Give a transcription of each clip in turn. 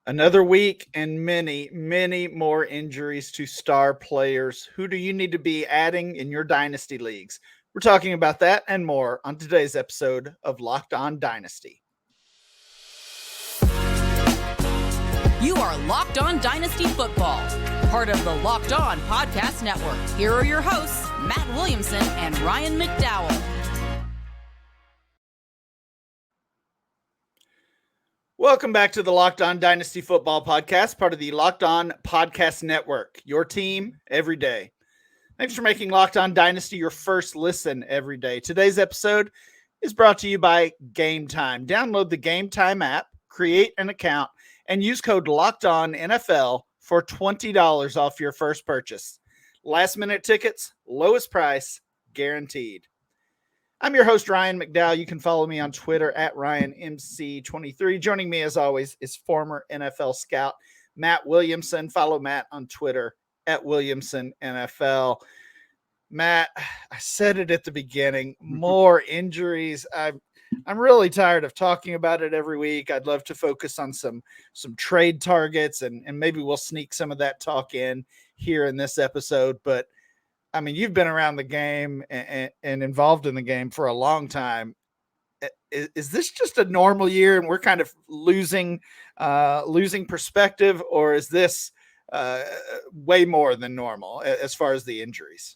Another week and many, many more injuries to star players. Who do you need to be adding in your dynasty leagues? We're talking about that and more on today's episode of Locked On Dynasty. You are Locked On Dynasty Football, part of the Locked On Podcast Network. Here are your hosts, Matt Williamson and Ryan McDowell. Welcome back to the Locked On Dynasty Football Podcast, part of the Locked On Podcast Network, your team every day. Thanks for making Locked On Dynasty your first listen every day. Today's episode is brought to you by Game Time. Download the Game Time app, create an account, and use code LOCKEDONNFL for $20 off your first purchase. Last-minute tickets, lowest price, guaranteed. I'm your host, Ryan McDowell. You can follow me on Twitter at RyanMC23. Joining me, as always, is former NFL scout Matt Williamson. Follow Matt on Twitter at WilliamsonNFL. Matt, I said it at the beginning, more injuries. I'm really tired of talking about it every week. I'd love to focus on some trade targets, and maybe we'll sneak some of that talk in here in this episode. But I mean, you've been around the game and involved in the game for a long time. Is this just a normal year and we're kind of losing perspective, or is this way more than normal as far as the injuries?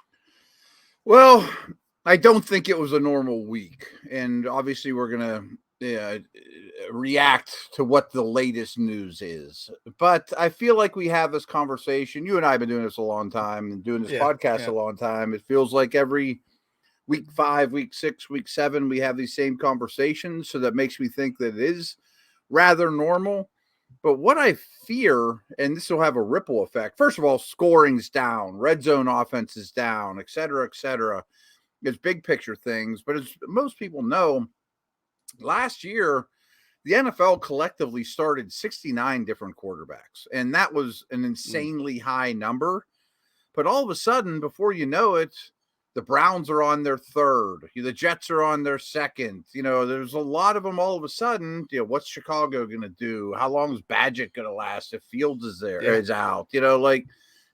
Well, I don't think it was a normal week. And obviously we're going to react to what the latest news is. But I feel like we have this conversation. You and I have been doing this a long time and doing this podcast a long time. It feels like every week 5, week 6, week 7, we have these same conversations. So that makes me think that it is rather normal. But what I fear, and this will have a ripple effect, first of all, scoring's down, red zone offense is down, et cetera, et cetera. It's big picture things. But as most people know, last year, the NFL collectively started 69 different quarterbacks. And that was an insanely high number. But all of a sudden, before you know it, the Browns are on their third. The Jets are on their second. There's a lot of them all of a sudden. What's Chicago going to do? How long is Badgett going to last if Fields is there, is out?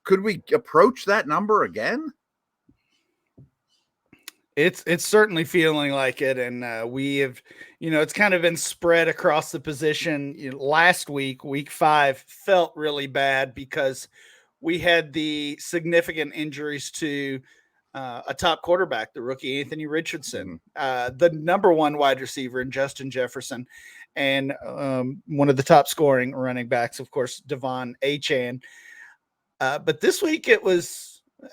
Could we approach that number again? It's certainly feeling like it. And we have, it's kind of been spread across the position. Last week, week 5, felt really bad because we had the significant injuries to a top quarterback, the rookie Anthony Richardson, the number 1 wide receiver in Justin Jefferson, and one of the top scoring running backs, of course, Devon Achane. But this week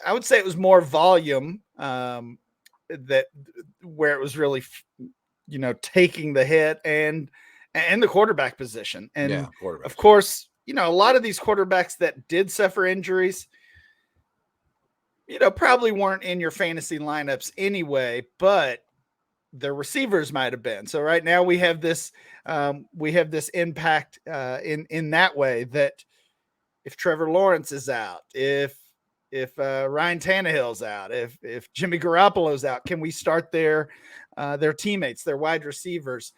I would say it was more volume that where it was really, taking the hit and the quarterback position. And of course, a lot of these quarterbacks that did suffer injuries, probably weren't in your fantasy lineups anyway, but the receivers might have been. So right now we have this impact in that way, that if Trevor Lawrence is out, if Ryan Tannehill's out, if Jimmy Garoppolo's out, can we start their teammates, their wide receivers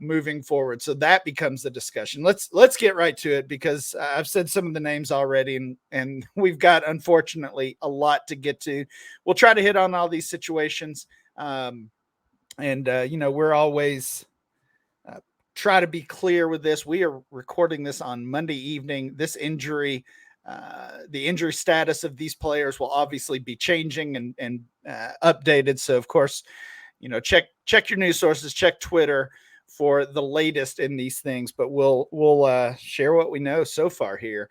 moving forward? So that becomes the discussion. Let's get right to it, because I've said some of the names already, and we've got, unfortunately, a lot to get to. We'll try to hit on all these situations. We're always try to be clear with this. We are recording this on Monday evening. This injury, the injury status of these players will obviously be changing and updated. So of course, check your news sources, check Twitter for the latest in these things, but we'll share what we know so far here.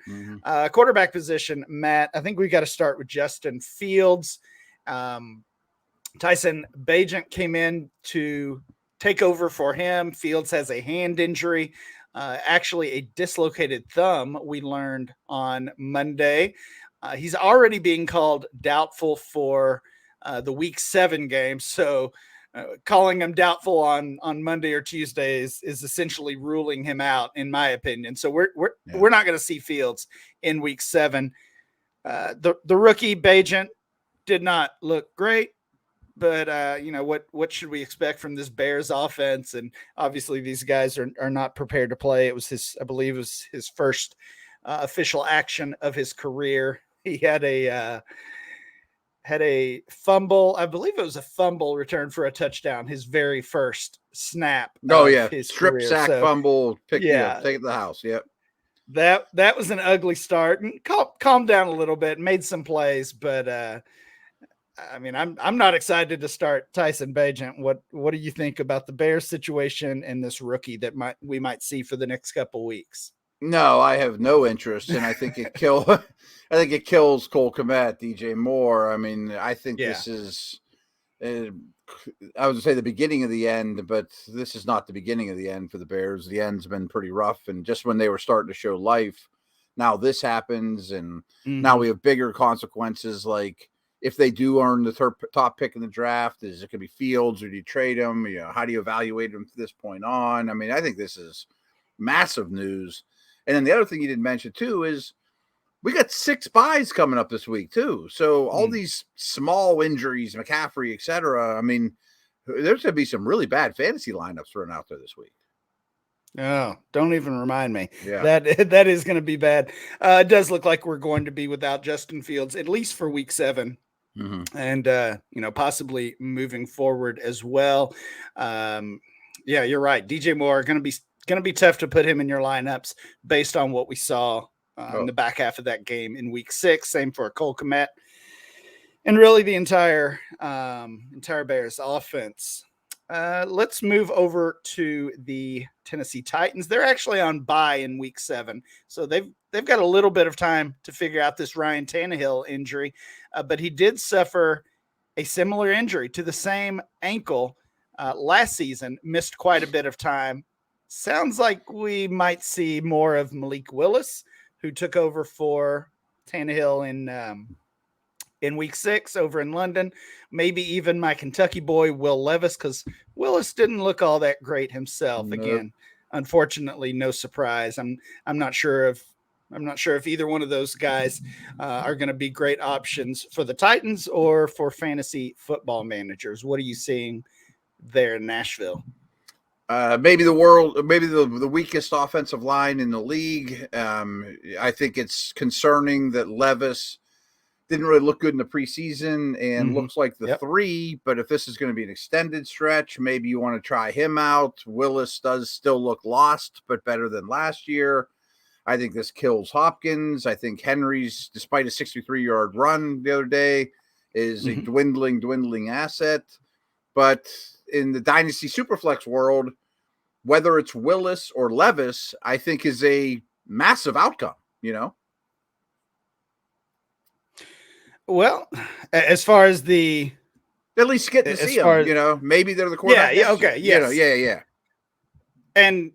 Quarterback position, Matt, I think we got to start with Justin Fields. Tyson Bagent came in to take over for him. Fields has a hand injury, actually a dislocated thumb, we learned on Monday. He's already being called doubtful for the Week 7 game, so calling him doubtful on Monday or Tuesday is essentially ruling him out, in my opinion. So we're not going to see Fields in Week 7. The rookie Bagent did not look great. But what should we expect from this Bears offense? And obviously these guys are not prepared to play. It was I believe it was his first official action of his career. He had a fumble. I believe it was a fumble return for a touchdown. His very first snap. Oh of yeah, his strip career. sack, So, fumble, take it to the house. Yep. That was an ugly start, and calm down a little bit, made some plays, but I mean, I'm not excited to start Tyson Bagent. What do you think about the Bears situation and this rookie that we might see for the next couple weeks? No, I have no interest, and I think it kills Cole Kmet, DJ Moore. I mean, I think this is, I would say the beginning of the end, but this is not the beginning of the end for the Bears. The end's been pretty rough, and just when they were starting to show life, now this happens, and now we have bigger consequences. Like if they do earn the top pick in the draft, is it going to be Fields or do you trade him? How do you evaluate him from this point on? I mean, I think this is massive news. And then the other thing you didn't mention too is we got 6 buys coming up this week too. So all these small injuries, McCaffrey, etc. I mean, there's going to be some really bad fantasy lineups thrown out there this week. Oh, don't even remind me. Yeah. That is going to be bad. It does look like we're going to be without Justin Fields, at least for week 7. And, possibly moving forward as well. Yeah, you're right. DJ Moore going to be tough to put him in your lineups based on what we saw in the back half of that game in week 6. Same for Cole Kmet and really the entire Bears offense. Let's move over to the Tennessee Titans. They're actually on bye in week 7. So they've got a little bit of time to figure out this Ryan Tannehill injury, but he did suffer a similar injury to the same ankle last season, missed quite a bit of time. Sounds like we might see more of Malik Willis, who took over for Tannehill in week 6 over in London. Maybe even my Kentucky boy, Will Levis, because Willis didn't look all that great himself. Nope. Again, unfortunately, no surprise. I'm not sure if either one of those guys are going to be great options for the Titans or for fantasy football managers. What are you seeing there in Nashville? Maybe the weakest offensive line in the league. I think it's concerning that Levis didn't really look good in the preseason and looks like the 3. But if this is going to be an extended stretch, maybe you want to try him out. Willis does still look lost, but better than last year. I think this kills Hopkins. I think Henry's, despite a 63-yard run the other day, is a dwindling asset. But in the Dynasty Superflex world, whether it's Willis or Levis, I think is a massive outcome, Well, as far as at least getting to see them, maybe they're the quarterback. Yeah, okay, yes. Yeah. And,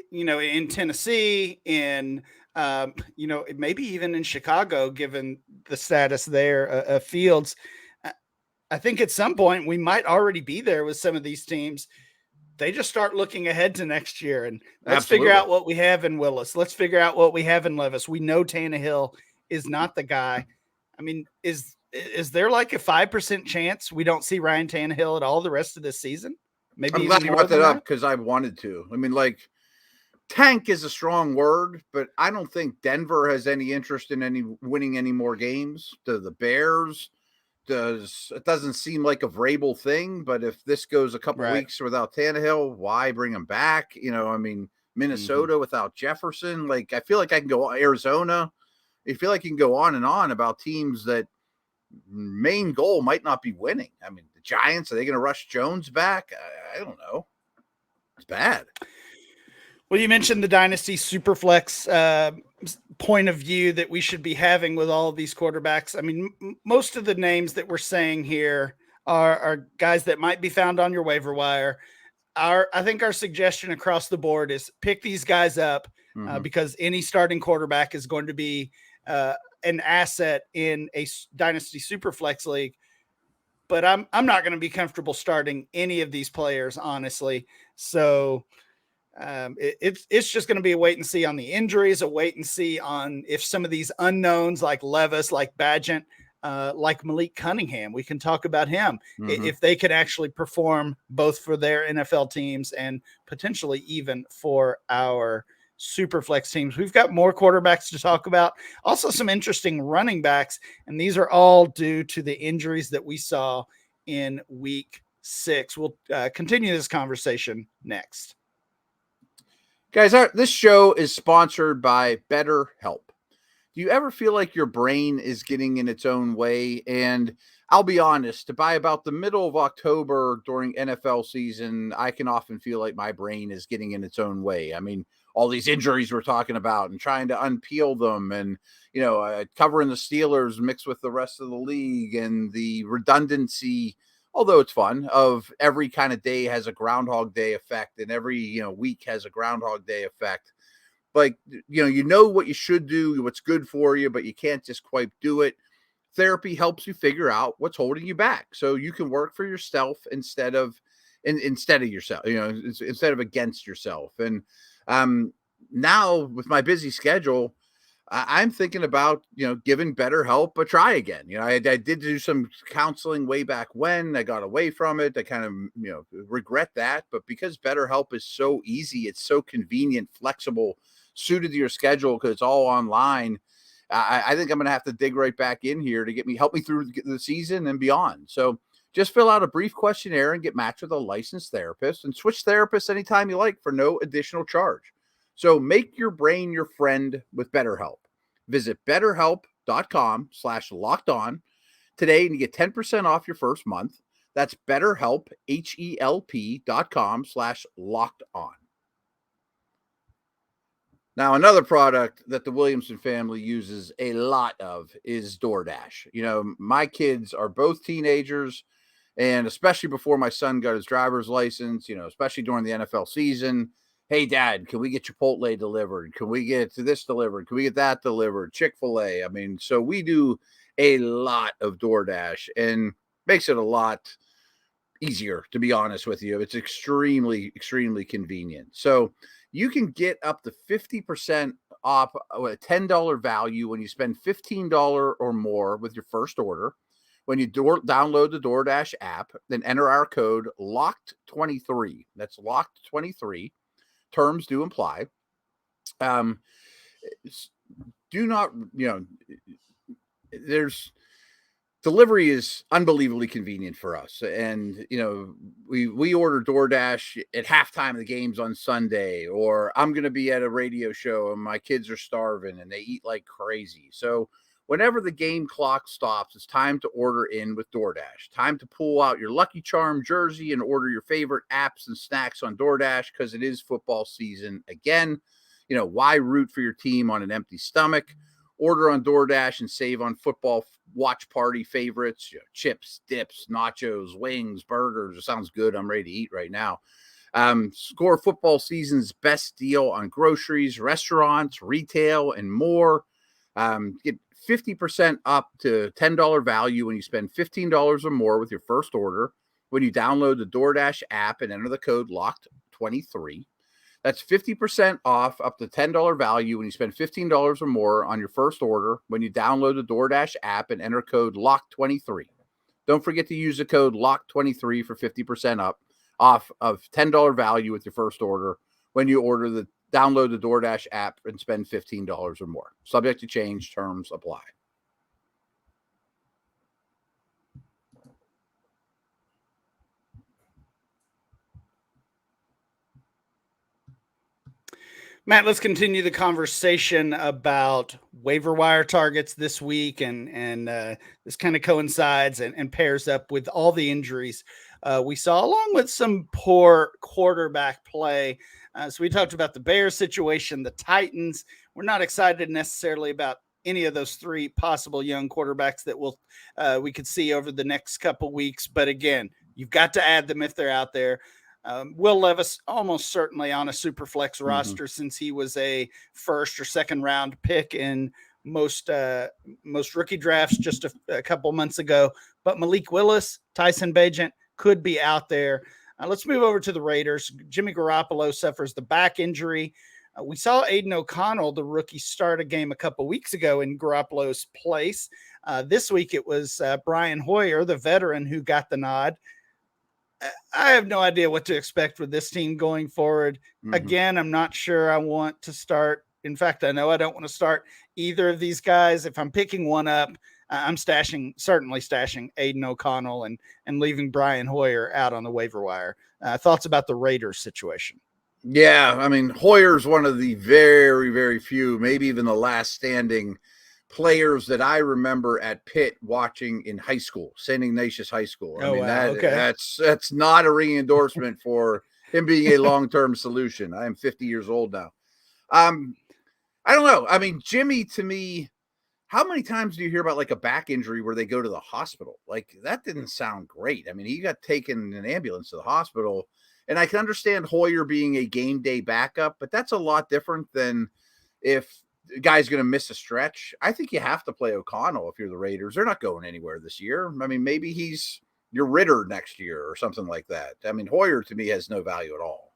in Tennessee, in, maybe even in Chicago, given the status there of Fields, I think at some point we might already be there with some of these teams. They just start looking ahead to next year, and let's figure out what we have in Willis. Let's figure out what we have in Levis. We know Tannehill is not the guy. I mean, is there like a 5% chance we don't see Ryan Tannehill at all the rest of this season? Maybe I'm glad you brought that up because I wanted to. I mean, like, tank is a strong word, but I don't think Denver has any interest in winning any more games. The Bears it doesn't seem like a Vrabel thing, but if this goes a couple weeks without Tannehill, why bring him back? Minnesota without Jefferson. Like, I feel like I can go Arizona. I feel like you can go on and on about teams that main goal might not be winning. I mean, the Giants, are they going to rush Jones back? I don't know. It's bad. Well, you mentioned the Dynasty Superflex point of view that we should be having with all of these quarterbacks. I mean, most of the names that we're saying here are guys that might be found on your waiver wire. I think our suggestion across the board is pick these guys up because any starting quarterback is going to be an asset in a Dynasty Superflex league. But I'm not going to be comfortable starting any of these players, honestly. So it's just going to be a wait and see on the injuries, a wait and see on if some of these unknowns like Levis, like Bagent, like Malik Cunningham. We can talk about him Mhm. if they can actually perform both for their NFL teams and potentially even for our super flex teams. We've got more quarterbacks to talk about, also some interesting running backs, and these are all due to the injuries that we saw in week 6. We'll continue this conversation next. Guys, this show is sponsored by BetterHelp. Do you ever feel like your brain is getting in its own way? And I'll be honest, by about the middle of October during NFL season, I can often feel like my brain is getting in its own way. I mean, all these injuries we're talking about and trying to unpeel them, and covering the Steelers mixed with the rest of the league, and the redundancy, although it's fun, of every kind of day has a Groundhog Day effect, and every week has a Groundhog Day effect. Like, you know what you should do, what's good for you, but you can't just quite do it. Therapy helps you figure out what's holding you back, so you can work for yourself instead of yourself, instead of against yourself. And now with my busy schedule, I'm thinking about giving BetterHelp a try again. I did do some counseling way back when. I got away from it. I kind of regret that, but because BetterHelp is so easy, it's so convenient, flexible, suited to your schedule because it's all online. I think I'm going to have to dig right back in here to help me through the season and beyond. So just fill out a brief questionnaire and get matched with a licensed therapist, and switch therapists anytime you like for no additional charge. So make your brain your friend with BetterHelp. Visit betterhelp.com/lockedon today and you get 10% off your first month. That's BetterHelp, HELP.com/lockedon. Now, another product that the Williamson family uses a lot of is DoorDash. My kids are both teenagers, and especially before my son got his driver's license, especially during the NFL season. Hey, Dad, can we get Chipotle delivered? Can we get this delivered? Can we get that delivered? Chick-fil-A. I mean, so we do a lot of DoorDash, and makes it a lot easier, to be honest with you. It's extremely, extremely convenient. So you can get up to 50% off a $10 value when you spend $15 or more with your first order. When you download the DoorDash app, then enter our code LOCKED23. That's LOCKED23. Terms do apply. Do not, delivery is unbelievably convenient for us. And, we order DoorDash at halftime of the games on Sunday, or I'm going to be at a radio show and my kids are starving and they eat like crazy. So whenever the game clock stops, it's time to order in with DoorDash. Time to pull out your Lucky Charm jersey and order your favorite apps and snacks on DoorDash, because it is football season again. Why root for your team on an empty stomach? Order on DoorDash and save on football watch party favorites, chips, dips, nachos, wings, burgers. It sounds good. I'm ready to eat right now. Score football season's best deal on groceries, restaurants, retail, and more. Get 50% up to $10 value when you spend $15 or more with your first order when you download the DoorDash app and enter the code LOCKED23. That's 50% off up to $10 value when you spend $15 or more on your first order when you download the DoorDash app and enter code LOCK23. Don't forget to use the code LOCK23 for 50% off of $10 value with your first order when you download the DoorDash app and spend $15 or more. Subject to change, terms apply. Matt, let's continue the conversation about waiver wire targets this week, and this kind of coincides and pairs up with all the injuries we saw, along with some poor quarterback play. So we talked about the Bears situation, the Titans. We're not excited necessarily about any of those three possible young quarterbacks that we could see over the next couple weeks. But again, you've got to add them if they're out there. Will Levis almost certainly on a super flex roster, since he was a first or second round pick in most rookie drafts just a couple months ago. But Malik Willis, Tyson Bagent could be out there. Let's move over to the Raiders. Jimmy Garoppolo suffers the back injury. We saw Aiden O'Connell, the rookie, start a game a couple weeks ago in Garoppolo's place. This week it was Brian Hoyer, the veteran, who got the nod. I have no idea what to expect with this team going forward. Mm-hmm. Again, I'm not sure I want to start. In fact, I know I don't want to start either of these guys. If I'm picking one up, I'm certainly stashing Aiden O'Connell and leaving Brian Hoyer out on the waiver wire. Thoughts about the Raiders situation? Yeah, I mean, Hoyer's one of the very, very few, maybe even the last standing players that I remember at Pitt watching in high school, St. Ignatius High School. I mean, that's not a ringing endorsement for him being a long-term solution. I am 50 years old now. I don't know. I mean, Jimmy, to me, how many times do you hear about like a back injury where they go to the hospital? Like, that didn't sound great. I mean, he got taken in an ambulance to the hospital, and I can understand Hoyer being a game day backup, but that's a lot different than if the guy's going to miss a stretch. I think you have to play O'Connell if you're the Raiders. They're not going anywhere this year. I mean, maybe he's your Ritter next year or something like that. I mean, Hoyer to me has no value at all.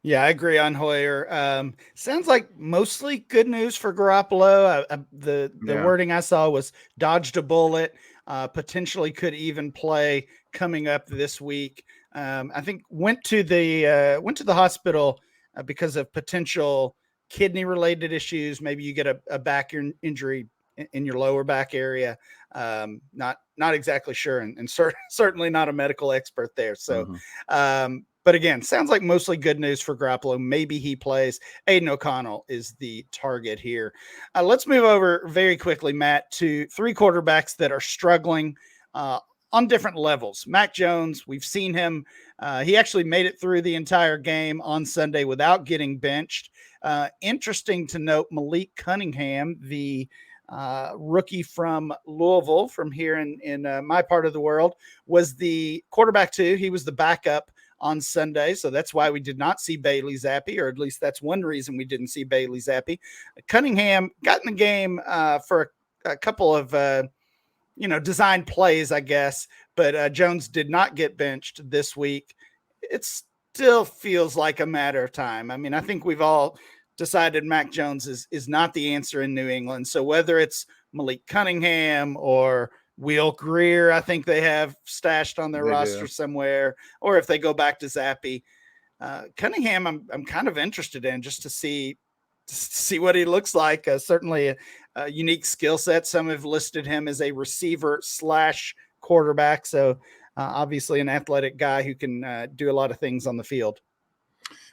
Yeah, I agree on Hoyer. Sounds like mostly good news for Garoppolo. The wording I saw was dodged a bullet, potentially could even play coming up this week. I think went to the hospital because of potential kidney related issues. Maybe you get a back injury in your lower back area. Not exactly sure, and certainly not a medical expert there. So, but again, sounds like mostly good news for Garoppolo. Maybe he plays. Aiden O'Connell is the target here. Let's move over very quickly, Matt, to three quarterbacks that are struggling on different levels. Mac Jones, we've seen him. He actually made it through the entire game on Sunday without getting benched. Interesting to note, Malik Cunningham, the rookie from Louisville, from here in my part of the world, was the quarterback too. He was the backup on Sunday, so that's why we did not see Bailey Zappi, or at least that's one reason we didn't see Bailey Zappi. Cunningham got in the game for a couple of designed plays, I guess, but Jones did not get benched this week. It still feels like a matter of time. I mean, I think we've all decided Mac Jones is not the answer in New England. So whether it's Malik Cunningham or Will Greer, I think they have stashed on their roster somewhere, or if they go back to Zappi, Cunningham, I'm kind of interested in just to see what he looks like. Certainly a unique skill set. Some have listed him as a receiver / quarterback. So obviously an athletic guy who can do a lot of things on the field.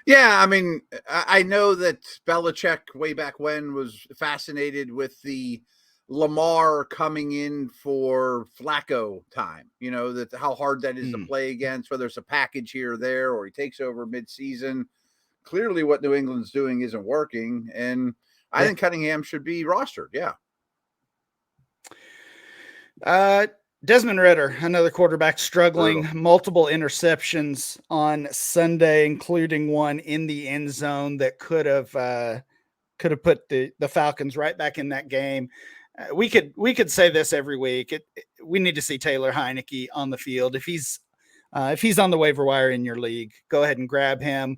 Yeah, I mean, I know that Belichick way back when was fascinated with the Lamar coming in for Flacco time, that how hard that is to play against, whether it's a package here or there, or he takes over midseason. Clearly what New England's doing isn't working, and I think Cunningham should be rostered. Yeah. Desmond Ridder, another quarterback struggling, multiple interceptions on Sunday, including one in the end zone that could have put the Falcons right back in that game. We could say this every week. We need to see Taylor Heineke on the field. If he's on the waiver wire in your league, go ahead and grab him.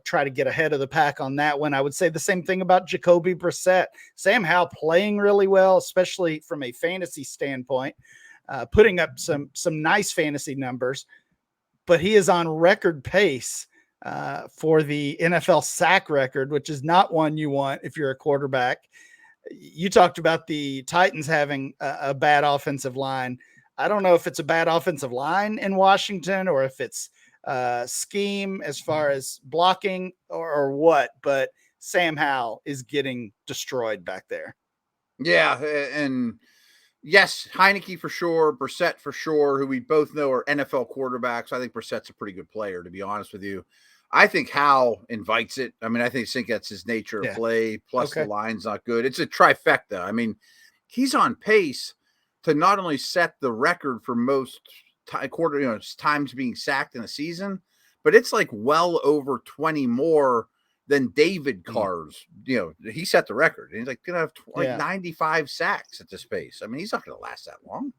Try to get ahead of the pack on that one. I would say the same thing about Jacoby Brissett. Sam Howell playing really well, especially from a fantasy standpoint, putting up some nice fantasy numbers, but he is on record pace for the NFL sack record, which is not one you want if you're a quarterback. You talked about the Titans having a bad offensive line. I don't know if it's a bad offensive line in Washington or if it's scheme as far as blocking or what, but Sam Howell is getting destroyed back there. Yeah, and yes, Heineke for sure, Brissett for sure, who we both know are NFL quarterbacks. I think Brissett's a pretty good player, to be honest with you. I think Howell invites it. I mean, I think that's his nature of play, plus the line's not good. It's a trifecta. I mean, he's on pace to not only set the record for most times being sacked in a season, but it's like well over 20 more than David Carr's. He set the record, and he's like gonna have 95 sacks at this pace. I mean, he's not gonna last that long.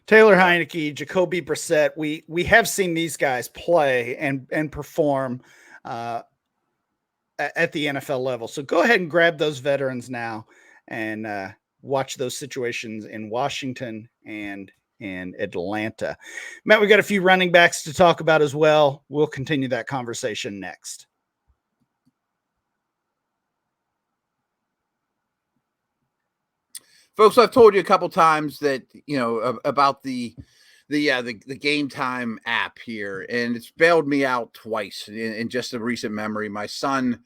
Taylor Heineke, Jacoby Brissett, we have seen these guys play and perform. at the NFL level. So go ahead and grab those veterans now and watch those situations in Washington and in Atlanta. Matt, we got a few running backs to talk about as well. We'll continue that conversation next. Folks, I've told you a couple times that, about the Game Time app here, and it's bailed me out twice in just a recent memory. My son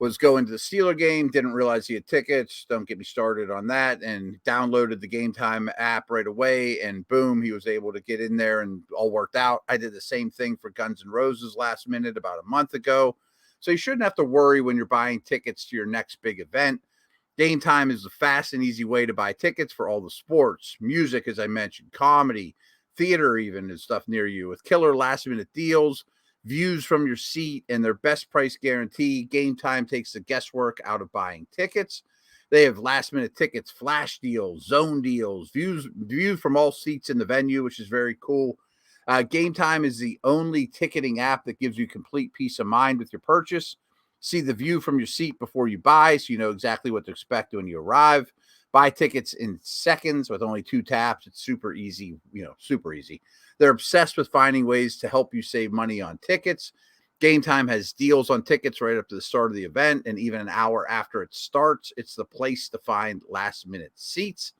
was going to the Steeler game, didn't realize he had tickets. Don't get me started on that, and downloaded the Game Time app right away, and boom, he was able to get in there and all worked out. I did the same thing for Guns N' Roses last minute about a month ago. So you shouldn't have to worry when you're buying tickets to your next big event. Game Time is a fast and easy way to buy tickets for all the sports, music, as I mentioned, comedy, theater, even, and stuff near you, with killer last-minute deals, views from your seat, and their best price guarantee. Game Time takes the guesswork out of buying tickets. They have last-minute tickets, flash deals, zone deals, views from all seats in the venue, which is very cool. Game Time is the only ticketing app that gives you complete peace of mind with your purchase. See the view from your seat before you buy, so you know exactly what to expect when you arrive. Buy tickets in seconds with only 2 taps. It's super easy, super easy. They're obsessed with finding ways to help you save money on tickets. Game Time has deals on tickets right up to the start of the event, and even an hour after it starts. It's the place to find last-minute seats.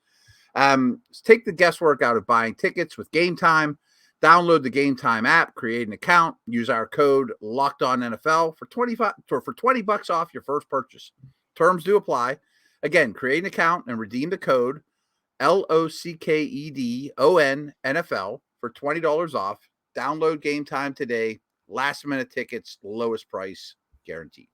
Take the guesswork out of buying tickets with Game Time. Download the Game Time app, create an account, use our code LOCKEDONNFL for $20 off your first purchase. Terms do apply. Again, create an account and redeem the code LOCKEDONNFL for $20 off. Download Game Time today. Last minute tickets, lowest price guaranteed.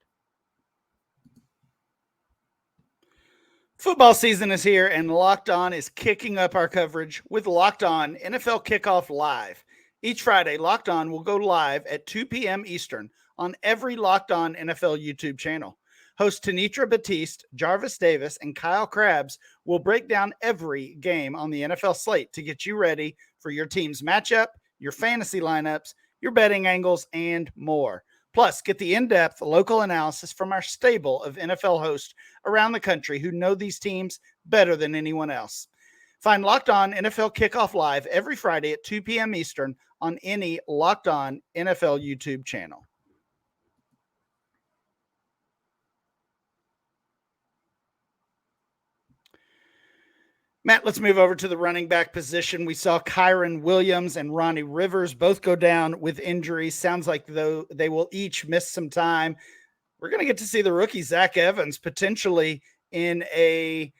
Football season is here, and Locked On is kicking up our coverage with Locked On NFL Kickoff Live. Each Friday, Locked On will go live at 2 p.m. Eastern on every Locked On NFL YouTube channel. Host Tanitra Batiste, Jarvis Davis, and Kyle Krabs will break down every game on the NFL slate to get you ready for your team's matchup, your fantasy lineups, your betting angles, and more. Plus, get the in-depth local analysis from our stable of NFL hosts around the country who know these teams better than anyone else. Find Locked On NFL Kickoff Live every Friday at 2 p.m. Eastern on any Locked On NFL YouTube channel. Matt, let's move over to the running back position. We saw Kyron Williams and Ronnie Rivers both go down with injuries. Sounds like though they will each miss some time. We're going to get to see the rookie Zach Evans potentially in a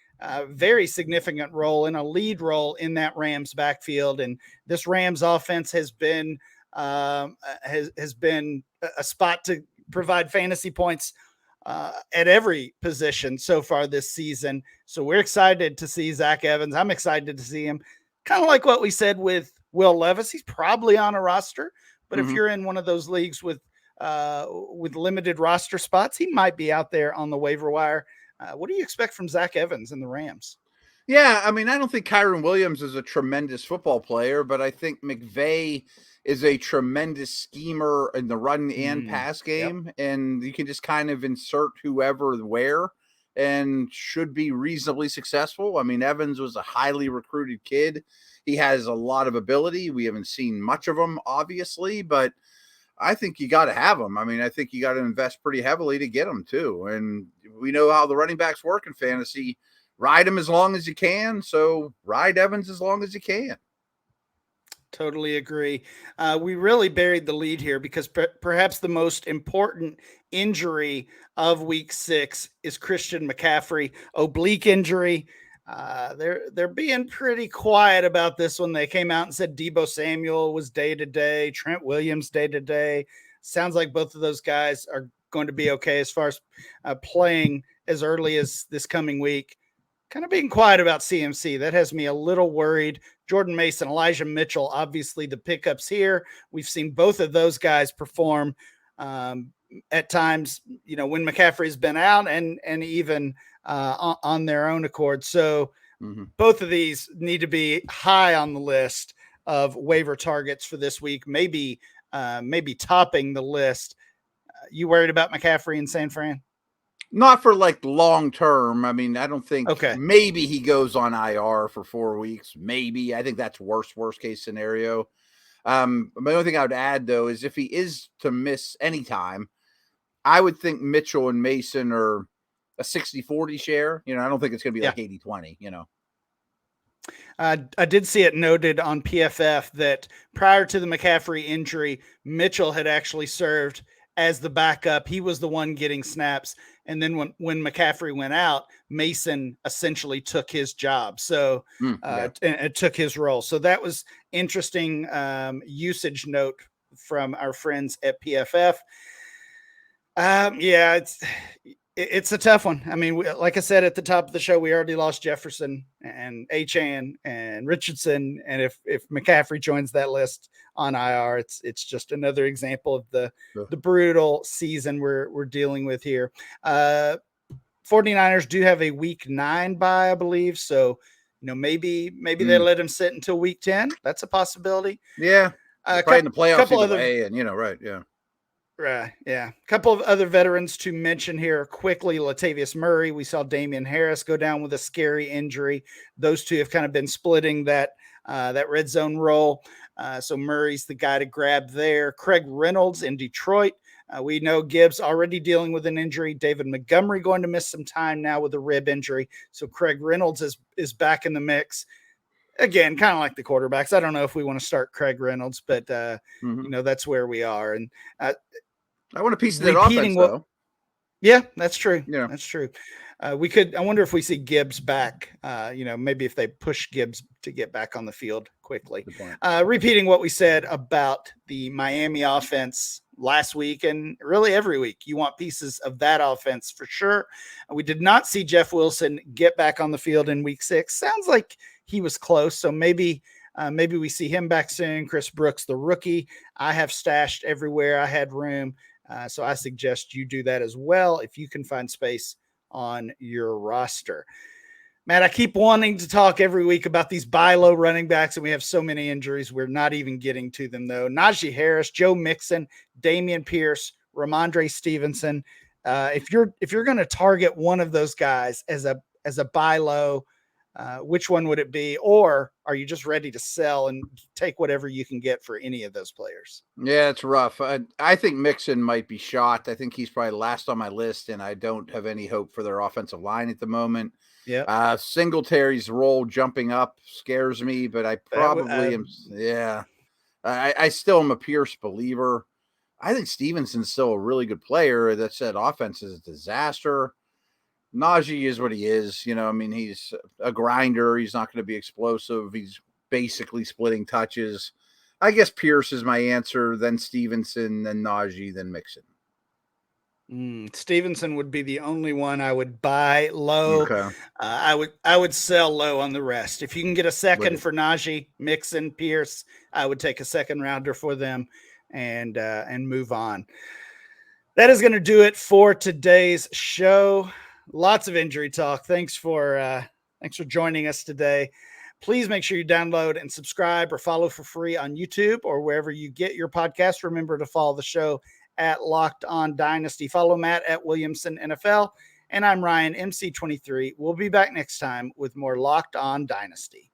very significant role, in a lead role in that Rams backfield. And this Rams offense has been has been a spot to provide fantasy points at every position so far this season. So we're excited to see Zach Evans. I'm excited to see him. Kind of like what we said with Will Levis. He's probably on a roster, but if you're in one of those leagues with limited roster spots, he might be out there on the waiver wire. What do you expect from Zach Evans and the Rams? Yeah, I mean, I don't think Kyron Williams is a tremendous football player, but I think McVay is a tremendous schemer in the run and pass game. Yep. And you can just kind of insert whoever where and should be reasonably successful. I mean, Evans was a highly recruited kid. He has a lot of ability. We haven't seen much of him, obviously, but I think you got to have him. I mean, I think you got to invest pretty heavily to get him too. And we know how the running backs work in fantasy. Ride him as long as you can. So ride Evans as long as you can. Totally agree. We really buried the lead here because perhaps the most important injury of week 6 is Christian McCaffrey, oblique injury. They're being pretty quiet about this when they came out and said Deebo Samuel was day-to-day, Trent Williams day-to-day. Sounds like both of those guys are going to be okay as far as playing as early as this coming week. Kind of being quiet about CMC. That has me a little worried. Jordan Mason, Elijah Mitchell, obviously the pickups here. We've seen both of those guys perform at times, when McCaffrey's been out and even on their own accord. So both of these need to be high on the list of waiver targets for this week, maybe topping the list. You worried about McCaffrey in San Fran? Not for like long term. I mean, I don't think Okay. maybe he goes on IR for 4 weeks. Maybe. I think that's worst case scenario. The only thing I would add though is if he is to miss any time, I would think Mitchell and Mason are a 60-40 share. I don't think it's going to be like 80-20, I did see it noted on PFF that prior to the McCaffrey injury, Mitchell had actually served as the backup. He was the one getting snaps. And then when McCaffrey went out, Mason essentially took his job. So it took his role. So that was interesting usage note from our friends at PFF. It's a tough one. I mean, like I said at the top of the show, we already lost Jefferson and Achane and Richardson. And if McCaffrey joins that list on IR, it's just another example of the brutal season we're dealing with here. 49ers do have a week 9 bye, I believe. So, maybe they let him sit until week 10. That's a possibility. Yeah. Probably in the playoffs either way, and right. Yeah. Right. Yeah. A couple of other veterans to mention here quickly. Latavius Murray. We saw Damian Harris go down with a scary injury. Those two have kind of been splitting that red zone role. So Murray's the guy to grab there. Craig Reynolds in Detroit. We know Gibbs already dealing with an injury. David Montgomery going to miss some time now with a rib injury. So Craig Reynolds is back in the mix. Again, kind of like the quarterbacks. I don't know if we want to start Craig Reynolds, but that's where we are. And I want a piece of that offense, though. Yeah, that's true. Yeah, that's true. I wonder if we see Gibbs back, maybe if they push Gibbs to get back on the field quickly. Repeating what we said about the Miami offense last week and really every week, you want pieces of that offense for sure. We did not see Jeff Wilson get back on the field in week 6. Sounds like he was close. So maybe we see him back soon. Chris Brooks, the rookie, I have stashed everywhere I had room. So I suggest you do that as well if you can find space on your roster. Matt, I keep wanting to talk every week about these buy low running backs, and we have so many injuries. We're not even getting to them, though. Najee Harris, Joe Mixon, Dameon Pierce, Ramondre Stevenson. If you're going to target one of those guys as a buy low, which one would it be? Or are you just ready to sell and take whatever you can get for any of those players? Yeah, it's rough. I think Mixon might be shot. I think he's probably last on my list, and I don't have any hope for their offensive line at the moment. Yeah. Singletary's role jumping up scares me, but I probably am. Yeah. I still am a Pierce believer. I think Stevenson's still a really good player. That said, offense is a disaster. Najee is what he is. He's a grinder. He's not going to be explosive. He's basically splitting touches. I guess Pierce is my answer, then Stevenson, then Najee, then Mixon. Stevenson would be the only one I would buy low. Okay. I would sell low on the rest. If you can get a second for Najee, Mixon, Pierce, I would take a second rounder for them and move on. That is going to do it for today's show. Lots of injury talk. Thanks for joining us today. Please make sure you download and subscribe or follow for free on YouTube or wherever you get your podcast. Remember to follow the show at Locked On Dynasty. Follow Matt at Williamson NFL. And I'm Ryan, MC23. We'll be back next time with more Locked On Dynasty.